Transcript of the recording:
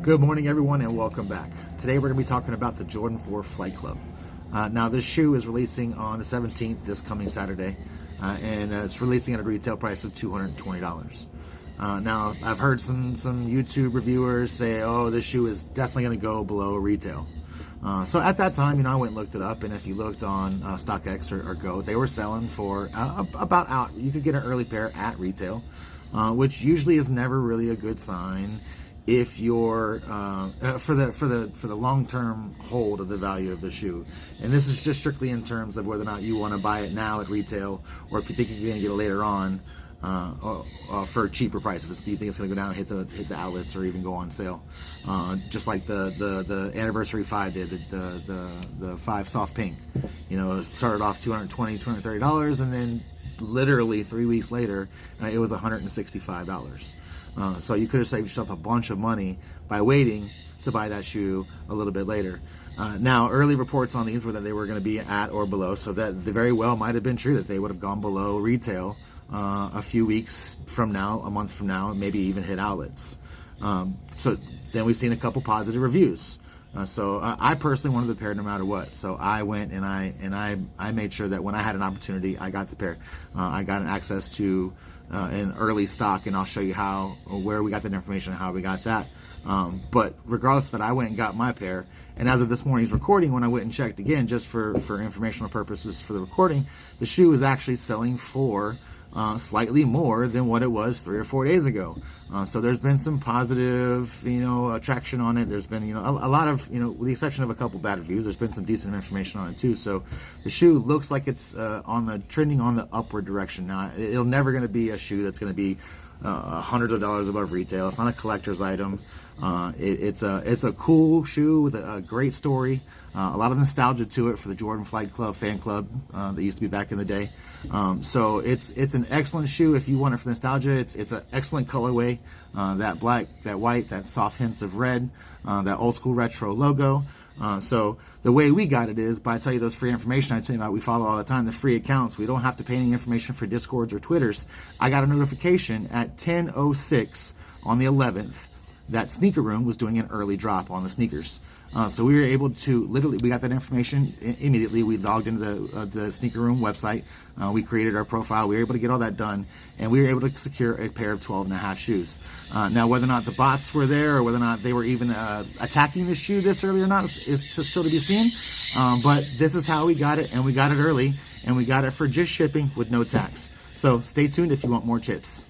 Good morning, everyone, and welcome back. Today we're going to be talking about the Jordan 4 Flight Club. Now, this shoe is releasing on the 17th, this coming Saturday, and it's releasing at a retail price of $220. Now, I've heard some YouTube reviewers say, oh, this shoe is definitely going to go below retail. So at that time, I went and looked it up, and if you looked on StockX or Go, they were selling for about out. You could get an early pair at retail, which usually is never really a good sign if you're for the long-term hold of the value of the shoe. And this is just strictly in terms of whether or not you want to buy it now at retail, or if you think you're going to get it later on for a cheaper price. If you think it's going to go down and hit the outlets or even go on sale, just like the Anniversary 5 did, the 5 soft pink. It started off $220, $230, and then literally 3 weeks later, it was $165. So you could have saved yourself a bunch of money by waiting to buy that shoe a little bit later. Now, early reports on these were that they were going to be at or below, so that they very well might have been true that they would have gone below retail a few weeks from now, a month from now, and maybe even hit outlets. So then we've seen a couple positive reviews. So I personally wanted the pair no matter what. So I went and I made sure that when I had an opportunity, I got the pair. I got an access to an early stock, and I'll show you where we got that information and how we got that. But regardless of that, I went and got my pair. And as of this morning's recording, when I went and checked again, just for informational purposes for the recording, the shoe is actually selling for slightly more than what it was 3 or 4 days ago. So there's been some positive, traction on it. There's been, a lot of, with the exception of a couple bad reviews, there's been some decent information on it too. So the shoe looks like it's trending on the upward direction. Now, it'll never going to be a shoe that's going to be hundreds of dollars above retail. It's not a collector's item. It's a cool shoe with a great story. A lot of nostalgia to it for the Jordan Flight Club fan club that used to be back in the day. So it's an excellent shoe if you want it for nostalgia. It's an excellent colorway. That black, that white, that soft hints of red, that old school retro logo. So the way we got it is by telling you those free information I tell you about, we follow all the time, the free accounts. We don't have to pay any information for Discords or Twitters. I got a notification at 10:06 on the 11th that Sneaker Room was doing an early drop on the sneakers. So we were able to we got that information immediately. We logged into the Sneaker Room website. We created our profile. We were able to get all that done, and we were able to secure a pair of 12.5 shoes. Now, whether or not the bots were there or whether or not they were even attacking the shoe this early or not is still to be seen. But this is how we got it, and we got it early, and we got it for just shipping with no tax. So stay tuned if you want more tips.